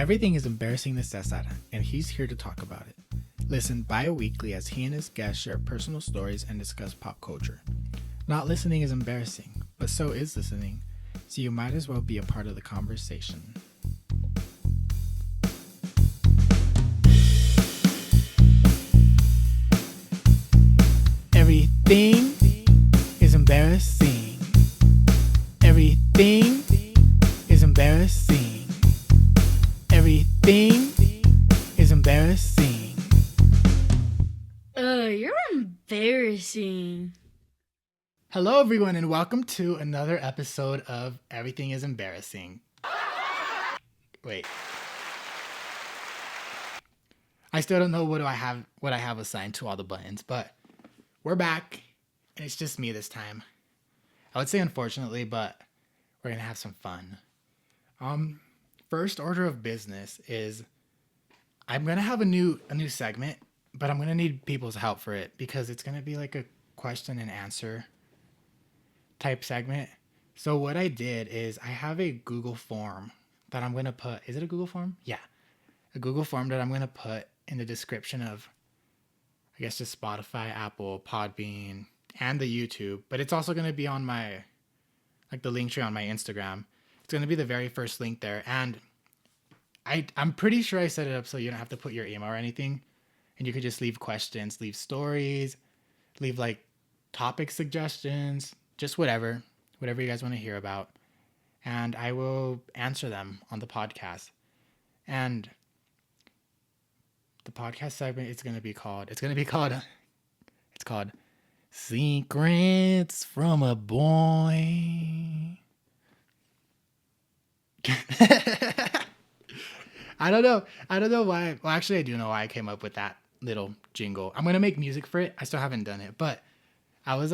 Everything is embarrassing to Cesar, and he's here to talk about it. Listen bi-weekly as he and his guests share personal stories and discuss pop culture. Not listening is embarrassing, but so is listening, so you might as well be a part of the conversation. Everything is embarrassing. Everything is embarrassing. Everything is embarrassing. You're embarrassing. Hello, everyone, and welcome to another episode of Everything is Embarrassing. Wait. I still don't know what I have assigned to all the buttons, but we're back, and it's just me this time. I would say unfortunately, but we're gonna have some fun. First order of business is I'm gonna have a new segment, but I'm gonna need people's help for it because it's gonna be like a question and answer type segment. So what I did is I have a Google form that I'm gonna put. Is it a Google form? Yeah, a Google form that I'm gonna put in the description of, I guess, just Spotify, Apple, Podbean, and the YouTube. But it's also gonna be on my, like, the link tree on my Instagram. It's gonna be the very first link there, and I'm pretty sure I set it up so you don't have to put your email or anything, and you could just leave questions, leave stories, leave like topic suggestions, just whatever you guys want to hear about, and I will answer them on the podcast. And the podcast segment is going to be called Secrets from a Boy. I don't know why. Well, actually, I do know why I came up with that little jingle. I'm going to make music for it. I still haven't done it, but I was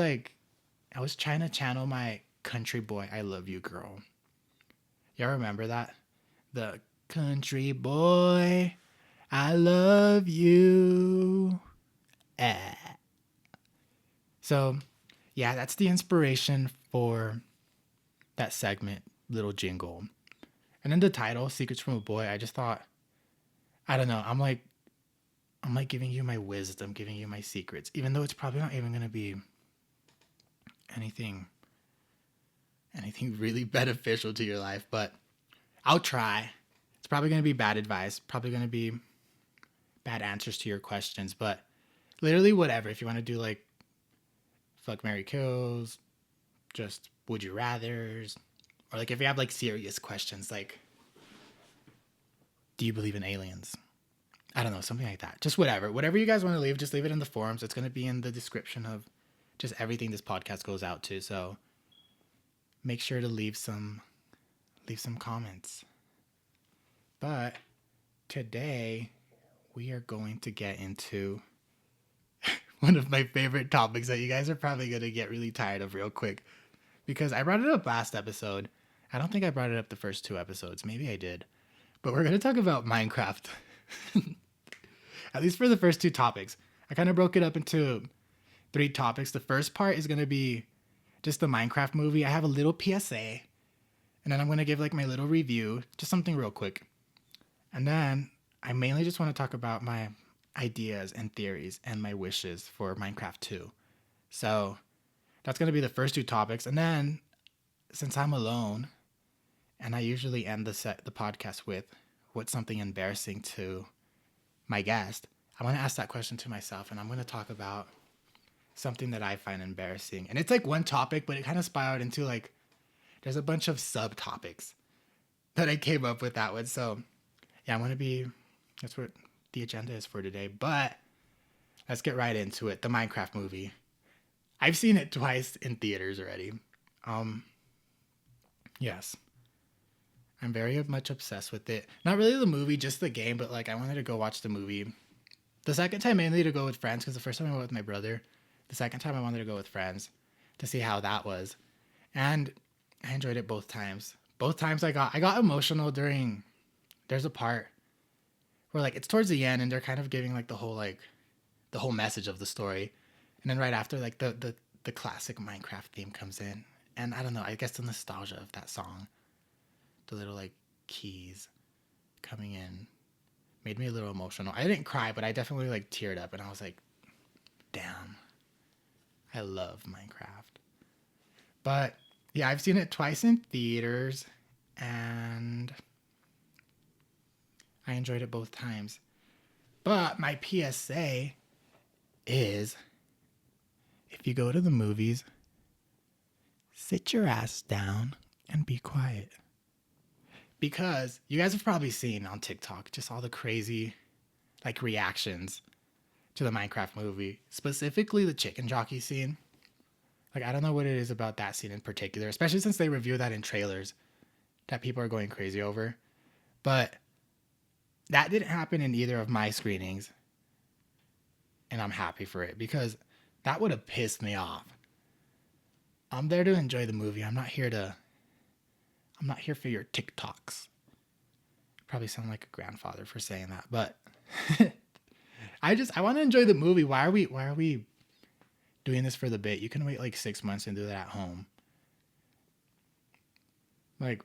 trying to channel my country boy, I love you, girl. Y'all remember that? The country boy, I love you. Eh. So, yeah, that's the inspiration for that segment, little jingle. And then the title, Secrets from a Boy, I just thought, I don't know, I'm like giving you my wisdom, giving you my secrets, even though it's probably not even going to be anything really beneficial to your life, but I'll try. It's probably going to be bad advice, probably going to be bad answers to your questions, but literally whatever. If you want to do like fuck, marry, kills, just would you rathers, or like if you have like serious questions like, do you believe in aliens? I don't know, something like that. Just whatever you guys want to leave, just leave it in the forums. It's going to be in the description of just everything this podcast goes out to. So make sure to leave some comments. But today we are going to get into one of my favorite topics that you guys are probably going to get really tired of real quick, because I brought it up last episode. I don't think I brought it up the first two episodes. Maybe I did. But we're going to talk about Minecraft. At least for the first two topics. I kind of broke it up into three topics. The first part is going to be just the Minecraft movie. I have a little PSA, and then I'm going to give like my little review, just something real quick. And then I mainly just want to talk about my ideas and theories and my wishes for Minecraft 2. So that's going to be the first two topics. And then since I'm alone, and I usually end the podcast with what's something embarrassing to my guest, I want to ask that question to myself, and I'm going to talk about something that I find embarrassing. And it's like one topic, but it kind of spiraled into like, there's a bunch of subtopics that I came up with that one. So yeah, that's what the agenda is for today. But let's get right into it. The Minecraft movie. I've seen it twice in theaters already. Yes. I'm very much obsessed with it. Not really the movie, just the game, but like I wanted to go watch the movie. The second time mainly to go with friends, because the first time I went with my brother. The second time I wanted to go with friends to see how that was. And I enjoyed it both times. Both times I got emotional during, there's a part where like it's towards the end and they're kind of giving like the whole message of the story. And then right after, like the classic Minecraft theme comes in. And I don't know, I guess the nostalgia of that song, the little like keys, coming in made me a little emotional. I didn't cry, but I definitely like teared up, and I was like, damn, I love Minecraft. But yeah, I've seen it twice in theaters, and I enjoyed it both times. But my PSA is, if you go to the movies, sit your ass down and be quiet. Because you guys have probably seen on TikTok just all the crazy like reactions to the Minecraft movie, specifically the chicken jockey scene. Like, I don't know what it is about that scene in particular, especially since they review that in trailers that people are going crazy over. But that didn't happen in either of my screenings. And I'm happy for it because that would have pissed me off. I'm there to enjoy the movie. I'm not here for your TikToks. Probably sound like a grandfather for saying that, but I want to enjoy the movie. Why are we doing this for the bit? You can wait like 6 months and do that at home. Like,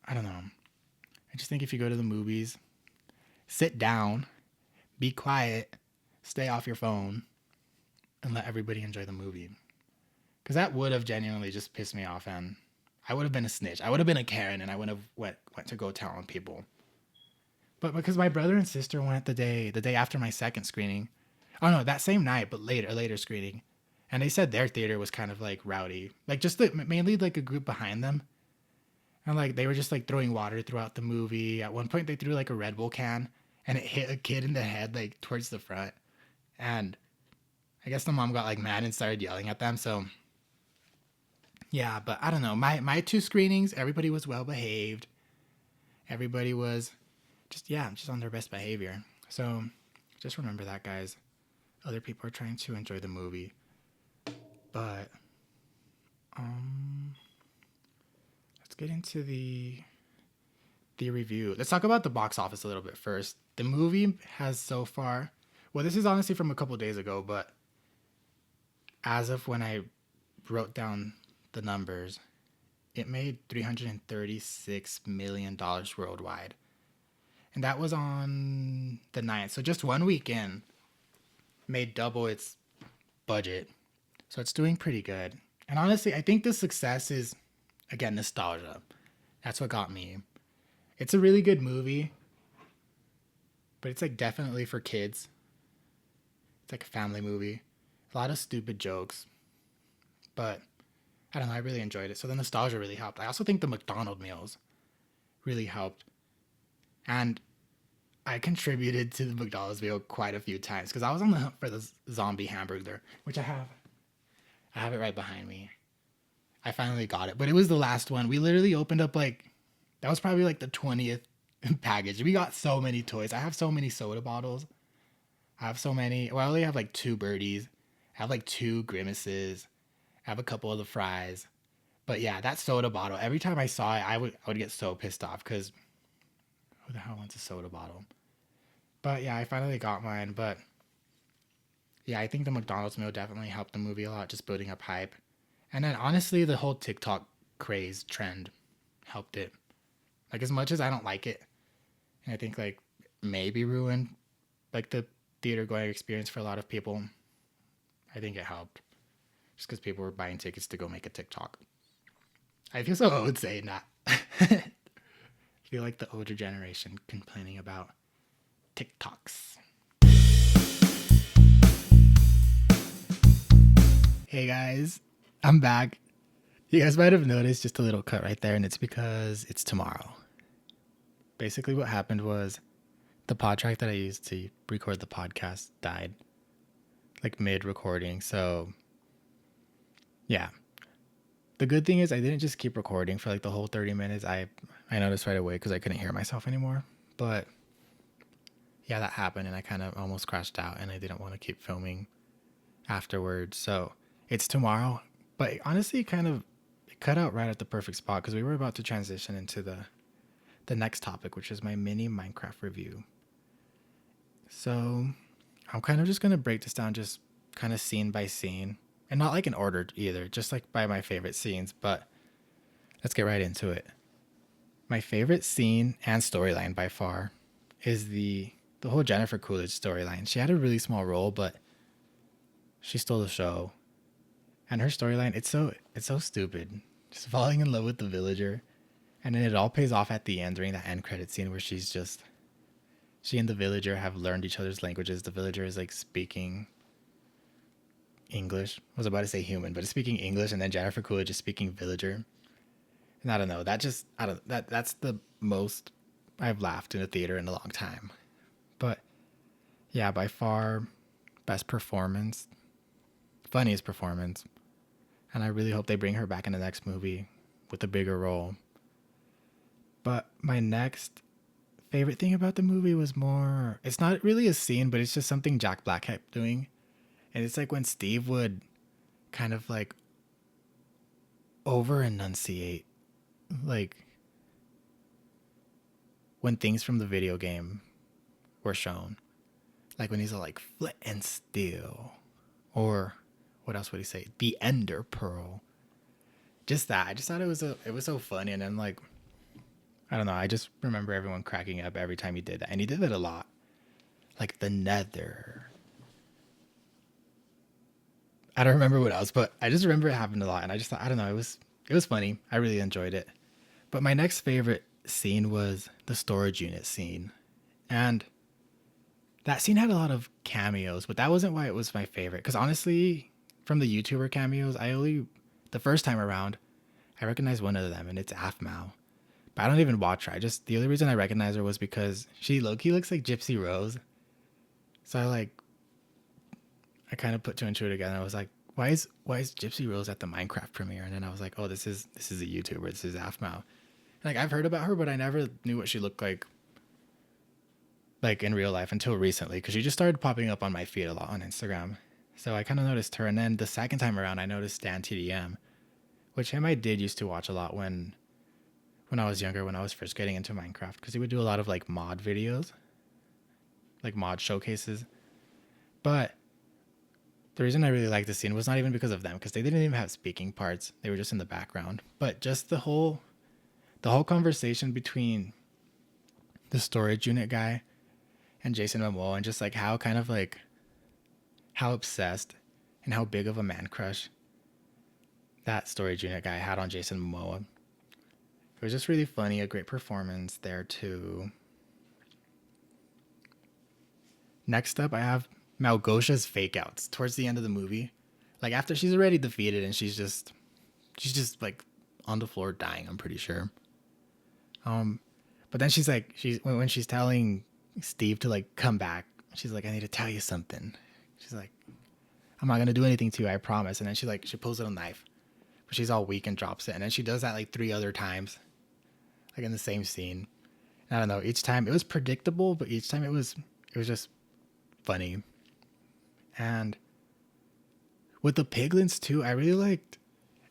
I don't know. I just think if you go to the movies, sit down, be quiet, stay off your phone, and let everybody enjoy the movie. Because that would have genuinely just pissed me off, and I would have been a snitch. I would have been a Karen, and I would have went to go tell on people. But because my brother and sister went the day after my second screening, oh no, that same night, but later screening, and they said their theater was kind of like rowdy, like just mainly like a group behind them, and like they were just like throwing water throughout the movie. At one point, they threw like a Red Bull can, and it hit a kid in the head like towards the front, and I guess the mom got like mad and started yelling at them. So yeah, but I don't know. My two screenings, everybody was well behaved. Everybody was just on their best behavior. So just remember that, guys. Other people are trying to enjoy the movie. But let's get into the review. Let's talk about the box office a little bit first. The movie has so far, well, this is honestly from a couple days ago, but as of when I wrote down the numbers, it made $336 million worldwide. And that was on the 9th. So just 1 week in, made double its budget. So it's doing pretty good. And honestly, I think the success is, again, nostalgia. That's what got me. It's a really good movie, but it's like definitely for kids. It's like a family movie. A lot of stupid jokes. But I don't know, I really enjoyed it. So the nostalgia really helped. I also think the McDonald's meals really helped. And I contributed to the McDonald's meal quite a few times because I was on the hunt for the zombie hamburger, which I have. I have it right behind me. I finally got it, but it was the last one. We literally opened up like, that was probably like the 20th package. We got so many toys. I have so many soda bottles. I have so many. Well, I only have like 2 birdies. I have like 2 grimaces. I have a couple of the fries. But yeah, that soda bottle, every time I saw it, I would get so pissed off because who the hell wants a soda bottle? But yeah, I finally got mine. But yeah, I think the McDonald's meal definitely helped the movie a lot, just building up hype. And then honestly, the whole TikTok craze trend helped it. Like, as much as I don't like it, and I think like maybe ruined like the theater going experience for a lot of people, I think it helped. Just because people were buying tickets to go make a TikTok. I feel so old saying that. I feel like the older generation complaining about TikToks. Hey guys, I'm back. You guys might have noticed just a little cut right there, and it's because it's tomorrow. Basically, what happened was the pod track that I used to record the podcast died, like mid recording. So, yeah. The good thing is I didn't just keep recording for like the whole 30 minutes. I noticed right away because I couldn't hear myself anymore. But yeah, that happened, and I kind of almost crashed out, and I didn't want to keep filming afterwards. So it's tomorrow. But honestly, it cut out right at the perfect spot because we were about to transition into the next topic, which is my mini Minecraft review. So I'm kind of just going to break this down just kind of scene by scene, and not like in order either, just like by my favorite scenes. But let's get right into it. My favorite scene and storyline by far is the whole Jennifer Coolidge storyline. She had a really small role, but she stole the show. And her storyline, it's so stupid. Just falling in love with the villager. And then it all pays off at the end during that end credit scene where she and the villager have learned each other's languages. The villager is like speaking English. I was about to say human, but it's speaking English, and then Jennifer Coolidge is speaking villager. And I don't know. I don't that's the most I've laughed in a theater in a long time. But yeah, by far best performance, funniest performance. And I really hope they bring her back in the next movie with a bigger role. But my next favorite thing about the movie was more, it's not really a scene, but it's just something Jack Black kept doing. And it's like when Steve would kind of like over enunciate, like when things from the video game were shown. Like when he's all like flint and steel. Or what else would he say? The Ender Pearl. Just that. I just thought it was so funny. And then like, I don't know. I just remember everyone cracking up every time he did that. And he did it a lot. Like the Nether. I don't remember what else, but I just remember it happened a lot. And I just thought, I don't know, it was funny. I really enjoyed it. But my next favorite scene was the storage unit scene. And that scene had a lot of cameos, but that wasn't why it was my favorite. Because honestly, from the YouTuber cameos, the first time around, I recognized one of them, and it's Afmao. But I don't even watch her. The only reason I recognize her was because she low-key looks like Gypsy Rose. So I kind of put two and two together. I was like, why is Gypsy Rose at the Minecraft premiere? And then I was like, oh, this is a YouTuber. This is Afmao. Like I've heard about her, but I never knew what she looked like in real life until recently, because she just started popping up on my feed a lot on Instagram. So I kind of noticed her. And then the second time around, I noticed Dan TDM, which him I did used to watch a lot when I was younger, when I was first getting into Minecraft, because he would do a lot of like mod videos, like mod showcases. But the reason I really liked the scene was not even because of them, because they didn't even have speaking parts. They were just in the background. But just the whole conversation between the storage unit guy and Jason Momoa, and just like how kind of like how obsessed and how big of a man crush that storage unit guy had on Jason Momoa. It was just really funny, a great performance there too. Next up, I have Malgosia's fake outs towards the end of the movie. Like after she's already defeated and she's just like on the floor dying, I'm pretty sure. But then when she's telling Steve to like come back, she's like, I need to tell you something. She's like, I'm not gonna do anything to you, I promise. And then she pulls out a knife, but she's all weak and drops it. And then she does that like three other times, like in the same scene. And I don't know. Each time it was predictable, but each time it was just funny. And with the piglins too, I really liked.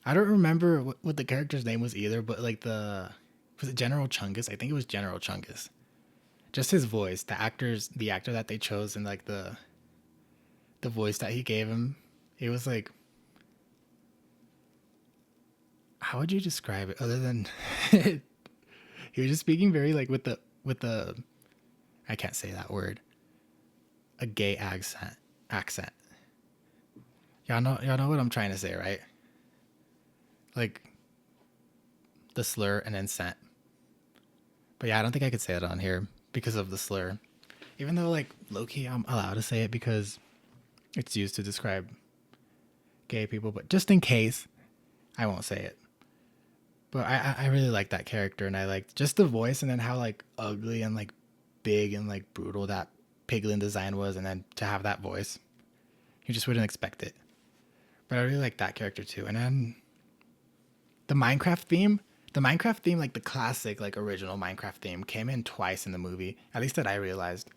I don't remember what the character's name was either, but like was it General Chungus? I think it was General Chungus. Just his voice, the actor that they chose, and like the voice that he gave him, it was like, how would you describe it other than he was just speaking very like with the I can't say that word, a gay accent. Y'all know what I'm trying to say, right? Like the slur and then scent. But yeah, I don't think I could say it on here because of the slur. Even though like low key I'm allowed to say it because it's used to describe gay people, but just in case, I won't say it. But I really like that character, and I liked just the voice, and then how like ugly and like big and like brutal that piglin design was, and then to have that voice, you just wouldn't expect it. But I really like that character too. And then the Minecraft theme, like the classic, like original Minecraft theme, came in twice in the movie, at least that I realized.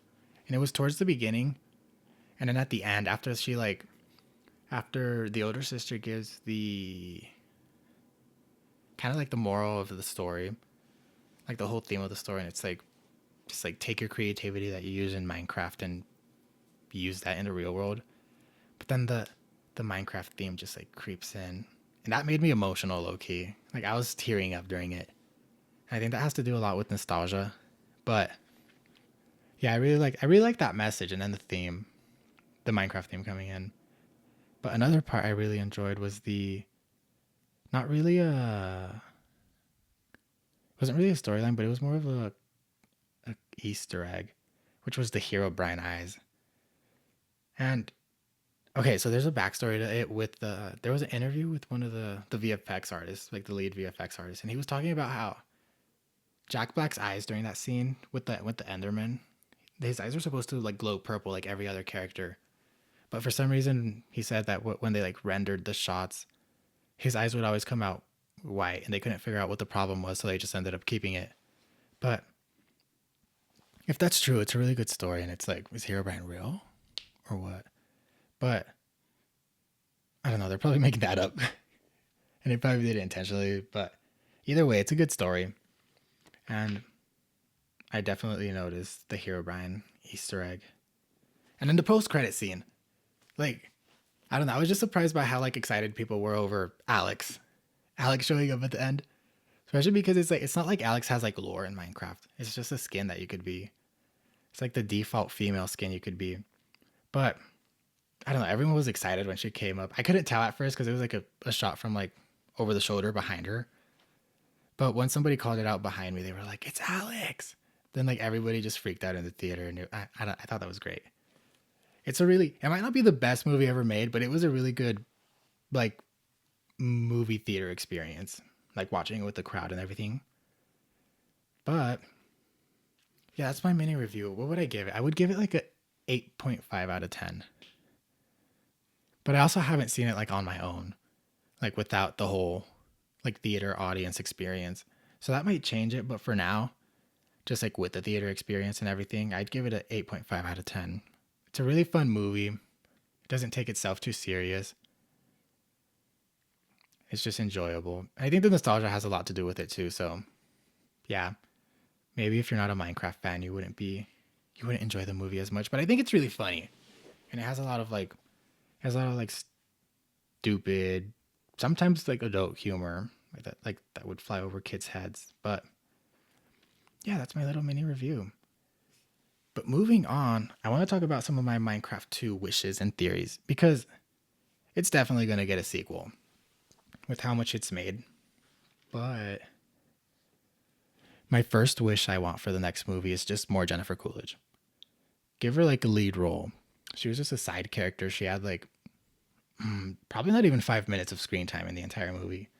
And it was towards the beginning, and then at the end, after the older sister gives the kind of like the moral of the story, like the whole theme of the story, and it's like just like take your creativity that you use in Minecraft and use that in the real world. But then the Minecraft theme just like creeps in, and that made me emotional, low key. Like I was tearing up during it. I think that has to do a lot with nostalgia. But yeah, I really like that message and then the theme, the Minecraft theme coming in. But another part I really enjoyed was the not really a wasn't really a storyline, but it was more of a Easter egg, which was the hero Brian Eyes. And okay, so there's a backstory to it with there was an interview with one of the VFX artists, like the lead VFX artist, and he was talking about how Jack Black's eyes during that scene with the Enderman, his eyes were supposed to like glow purple like every other character, but for some reason he said that when they like rendered the shots, his eyes would always come out white, and they couldn't figure out what the problem was, so they just ended up keeping it. But if that's true, it's a really good story, and it's like, is Herobrine real or what? But I don't know. They're probably making that up, and they probably did it intentionally. But either way, it's a good story, and I definitely noticed the Herobrine Easter egg, and then the post-credit scene. Like, I don't know. I was just surprised by how like excited people were over Alex showing up at the end, especially because it's not like Alex has like lore in Minecraft. It's just a skin that you could be. It's like the default female skin you could be. But I don't know. Everyone was excited when she came up. I couldn't tell at first because it was like a shot from like over the shoulder behind her. But when somebody called it out behind me, they were like, "It's Alex!" Then like everybody just freaked out in the theater, and I thought that was great. It might not be the best movie ever made, but it was a really good like movie theater experience, like watching it with the crowd and everything. But yeah, that's my mini review. What would I give it? I would give it like a 8.5 out of 10. But I also haven't seen it like on my own, like without the whole like theater audience experience. So that might change it, but for now, just like with the theater experience and everything, I'd give it a 8.5 out of 10. It's a really fun movie. It doesn't take itself too serious. It's just enjoyable. I think the nostalgia has a lot to do with it too. So, yeah, maybe if you're not a Minecraft fan, you wouldn't enjoy the movie as much, but I think it's really funny. And it has a lot of like stupid, sometimes like adult humor like that would fly over kids' heads. But yeah, that's my little mini review. But moving on, I want to talk about some of my Minecraft 2 wishes and theories because it's definitely going to get a sequel with how much it's made. But my first wish I want for the next movie is just more Jennifer Coolidge. Give her like a lead role. She was just a side character. She had like probably not even 5 minutes of screen time in the entire movie.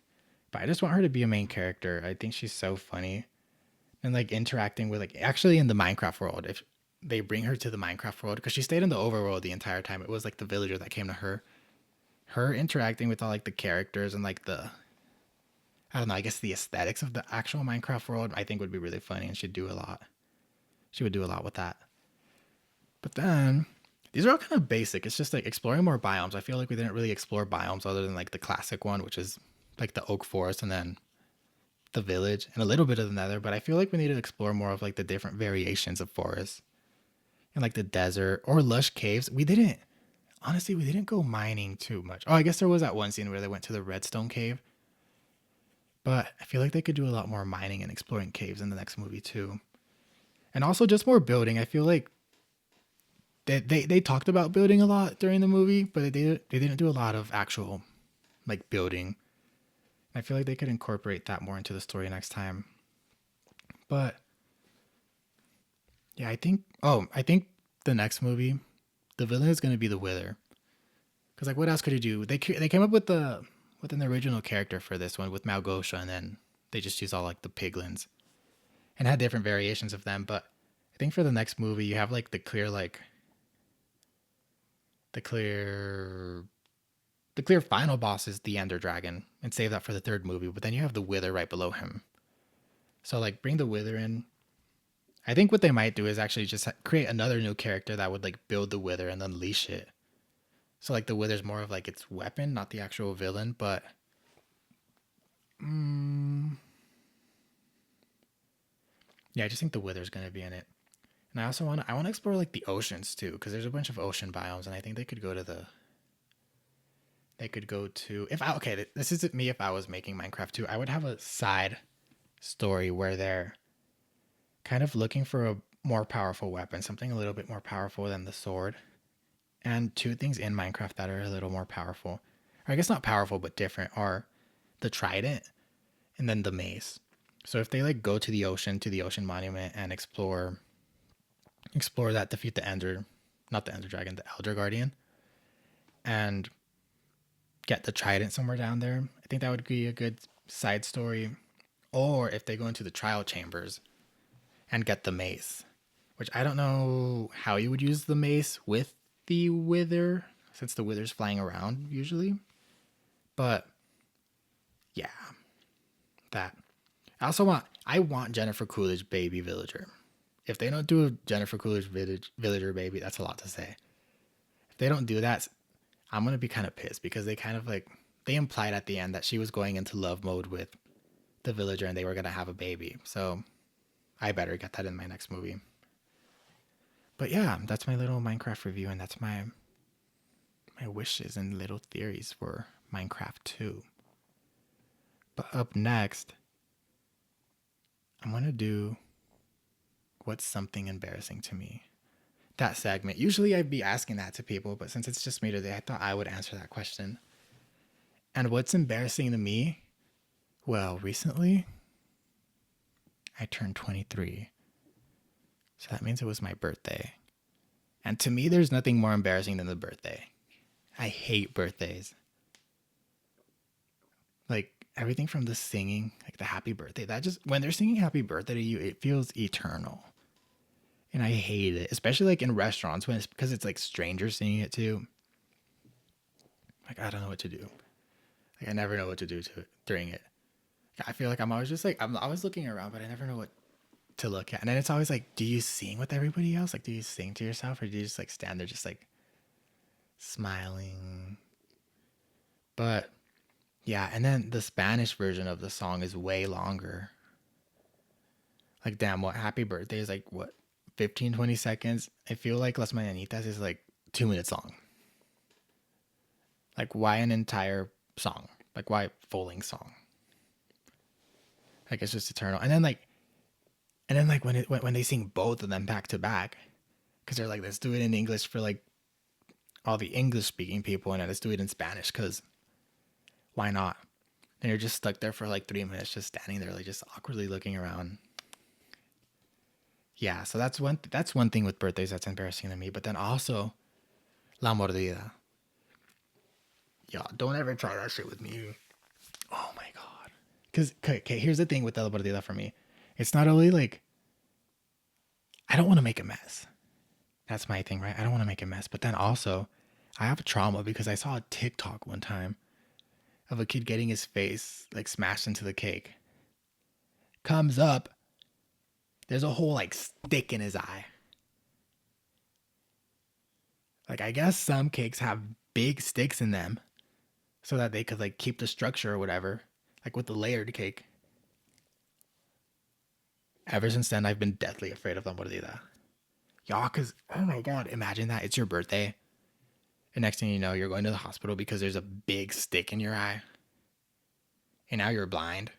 But I just want her to be a main character. I think she's so funny. And like interacting with like actually in the Minecraft world, if they bring her to the Minecraft world, because she stayed in the overworld the entire time. It was like the villager that came to her. Her interacting with all like the characters and like I don't know, I guess the aesthetics of the actual Minecraft world, I think would be really funny, and she'd do a lot. She would do a lot with that. But then these are all kind of basic. It's just like exploring more biomes. I feel like we didn't really explore biomes other than like the classic one, which is like the oak forest and then the village and a little bit of the nether. But I feel like we need to explore more of like the different variations of forests and like the desert or lush caves. We didn't go mining too much. Oh, I guess there was that one scene where they went to the redstone cave. But I feel like they could do a lot more mining and exploring caves in the next movie too. And also just more building. I feel like they talked about building a lot during the movie, but they didn't do a lot of actual like building. I feel like they could incorporate that more into the story next time. But yeah, I think the next movie, the villain is going to be the Wither. Cuz like what else could you do? They came up with an original character for this one with Malgosha, and then they just used all like the piglins and had different variations of them, but I think for the next movie you have like the clear the clear final boss is the Ender Dragon, and save that for the third movie. But then you have the Wither right below him. So like bring the Wither in. I think what they might do is actually just create another new character that would like build the Wither and then leash it. So like the Wither's more of like its weapon, not the actual villain. But yeah, I just think the Wither's gonna be in it. And I want to explore like the oceans too, because there's a bunch of ocean biomes, and I think they could go to if I okay, this isn't me if I was making Minecraft 2. I would have a side story where they're kind of looking for a more powerful weapon, something a little bit more powerful than the sword. And two things in Minecraft that are a little more powerful, or I guess not powerful but different, are the trident and then the mace. So if they like go to the ocean monument and explore that, defeat the Ender, not the Ender Dragon, the Elder Guardian, and get the trident somewhere down there, I think that would be a good side story. Or if they go into the trial chambers and get the mace, which I don't know how you would use the mace with the wither, since the wither's flying around usually. But yeah, that. I want Jennifer Coolidge baby villager. If they don't do a Jennifer Coolidge villager baby, that's a lot to say. If they don't do that, I'm gonna be kind of pissed because they kind of like they implied at the end that she was going into love mode with the villager and they were gonna have a baby. So I better get that in my next movie. But yeah, that's my little Minecraft review, and that's my wishes and little theories for Minecraft 2. But up next, I'm gonna do what's something embarrassing to me. That segment. Usually I'd be asking that to people, but since it's just me today, I thought I would answer that question. And what's embarrassing to me? Well, recently I turned 23. So that means it was my birthday. And to me, there's nothing more embarrassing than the birthday. I hate birthdays. Like everything from the singing, like the happy birthday, that just, when they're singing happy birthday to you, it feels eternal. And I hate it, especially like in restaurants when it's because it's like strangers singing it too. Like, I don't know what to do. Like, I never know what to do to it during it. I feel like I'm always just like, I'm always looking around, but I never know what to look at. And then it's always like, do you sing with everybody else? Like, do you sing to yourself or do you just like stand there just like smiling? But yeah, and then the Spanish version of the song is way longer. Like, damn, what happy birthday is like, what, 15, 20 seconds? I feel like Las Mañanitas is like 2 minutes long. Like, why an entire song? Like, why full length song? Like, it's just eternal. And then like when they sing both of them back to back, because they're like, let's do it in English for like all the English speaking people, and then let's do it in Spanish because why not? And you're just stuck there for like 3 minutes, just standing there, like just awkwardly looking around. Yeah, so that's one thing with birthdays that's embarrassing to me. But then also La Mordida. Yeah, don't ever try that shit with me. Oh my god. Because okay, here's the thing with La Mordida for me. It's not only like I don't want to make a mess. That's my thing, right? I don't want to make a mess. But then also, I have trauma because I saw a TikTok one time of a kid getting his face like smashed into the cake. Comes up, there's a whole like stick in his eye. Like, I guess some cakes have big sticks in them so that they could like keep the structure or whatever, like with the layered cake. Ever since then, I've been deathly afraid of La Mordida. Y'all, because, oh my god, imagine that. It's your birthday. And next thing you know, you're going to the hospital because there's a big stick in your eye. And now you're blind.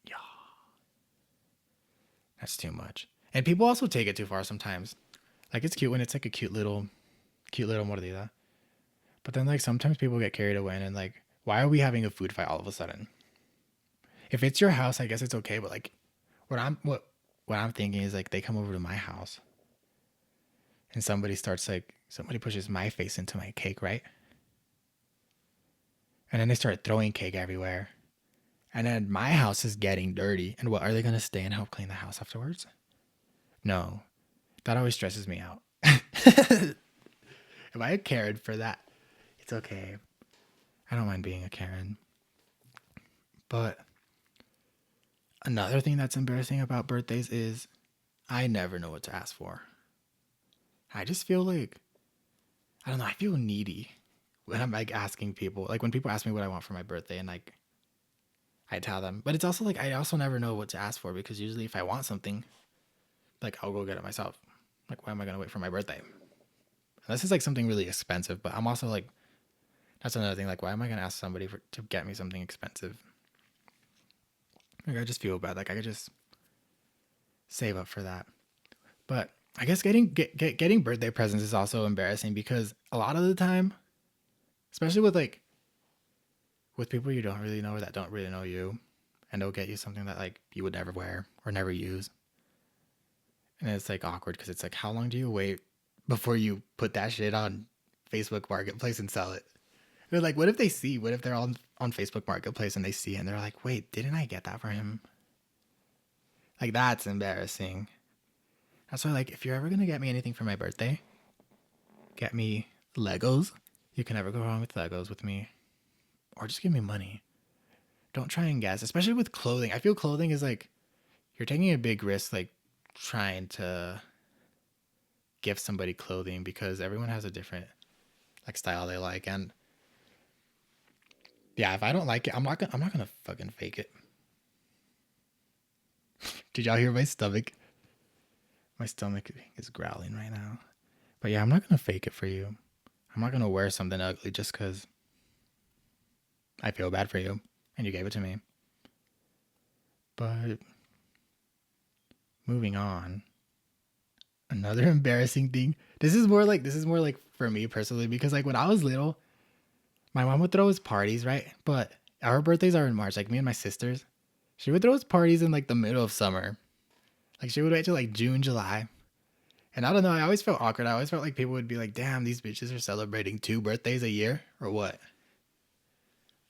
Yeah, that's too much. And people also take it too far sometimes. Like, it's cute when it's like a cute little mordida. But then like sometimes people get carried away and like, why are we having a food fight all of a sudden? If it's your house, I guess it's okay. But like, what I'm thinking is like they come over to my house and somebody pushes my face into my cake, right? And then they start throwing cake everywhere. And then my house is getting dirty. And what, are they gonna stay and help clean the house afterwards? No. That always stresses me out. Am I a Karen for that? It's okay. I don't mind being a Karen. But another thing that's embarrassing about birthdays is I never know what to ask for. I just feel like, I don't know, I feel needy when I'm like asking people. Like when people ask me what I want for my birthday and like I tell them. But it's also like I also never know what to ask for because usually if I want something, like I'll go get it myself. Like why am I gonna wait for my birthday? Unless it's like something really expensive. But I'm also like, that's another thing. Like why am I gonna ask somebody to get me something expensive? Like I just feel bad. Like I could just save up for that. But I guess getting birthday presents is also embarrassing because a lot of the time, especially with people you don't really know or that don't really know you, and they'll get you something that like you would never wear or never use. And it's like awkward because it's like, how long do you wait before you put that shit on Facebook Marketplace and sell it? They're like, what if they see? What if they're on Facebook Marketplace and they see it and they're like, wait, didn't I get that for him? Like that's embarrassing. That's why like if you're ever gonna get me anything for my birthday, get me Legos. You can never go wrong with Legos with me. Or just give me money. Don't try and guess, especially with clothing. I feel clothing is like you're taking a big risk like trying to give somebody clothing because everyone has a different like style they like, and yeah, if I don't like it, I'm not gonna fucking fake it. Did y'all hear my stomach? My stomach is growling right now. But yeah, I'm not gonna fake it for you. I'm not gonna wear something ugly just because I feel bad for you and you gave it to me. But moving on. Another embarrassing thing. This is more like for me personally because like when I was little, my mom would throw us parties, right? But our birthdays are in March, like me and my sisters. She would throw us parties in like the middle of summer. Like she would wait till like June, July. And I don't know, I always felt awkward. I always felt like people would be like, damn, these bitches are celebrating 2 birthdays a year or what?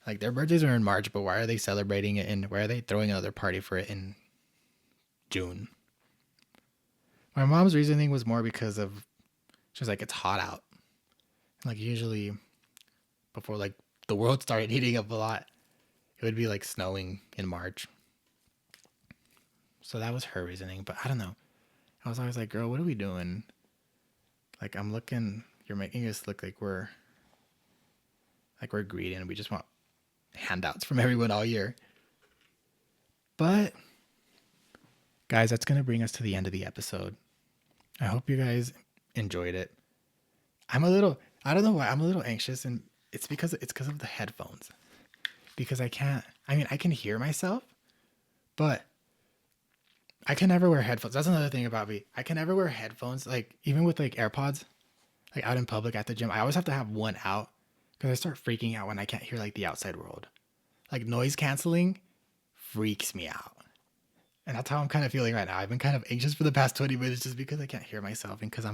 Like their birthdays are in March, but why are they celebrating it and why are they throwing another party for it in June? My mom's reasoning was more because of, she was like, it's hot out. Like usually before like the world started heating up a lot, it would be like snowing in March. So that was her reasoning, but I don't know. I was always like, girl, what are we doing? Like I'm looking, you're making us look like we're greedy and we just want handouts from everyone all year. But guys, that's gonna bring us to the end of the episode. I hope you guys enjoyed it. I don't know why I'm a little anxious, and it's because of the headphones. Because I can hear myself, but I can never wear headphones. That's another thing about me. I can never wear headphones, like even with like AirPods, like out in public at the gym. I always have to have one out because I start freaking out when I can't hear like the outside world. Like noise canceling freaks me out. And that's how I'm kind of feeling right now. I've been kind of anxious for the past 20 minutes just because I can't hear myself and because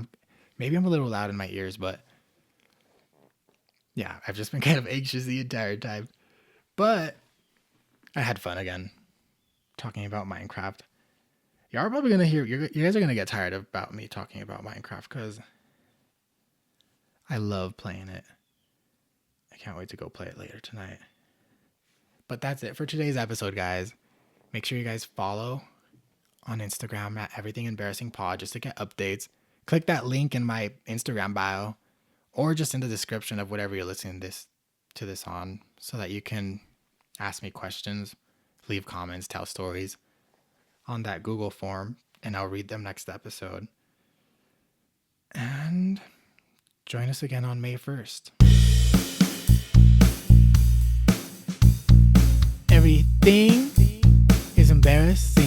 maybe I'm a little loud in my ears, but yeah, I've just been kind of anxious the entire time. But I had fun again talking about Minecraft. Y'all are probably going to you guys are going to get tired about me talking about Minecraft because I love playing it. I can't wait to go play it later tonight. But that's it for today's episode, guys. Make sure you guys follow on Instagram at Everything Embarrassing Pod just to get updates. Click that link in my Instagram bio or just in the description of whatever you're listening to this on so that you can ask me questions, leave comments, tell stories on that Google form, and I'll read them next episode. And join us again on May 1st. Everything is embarrassing.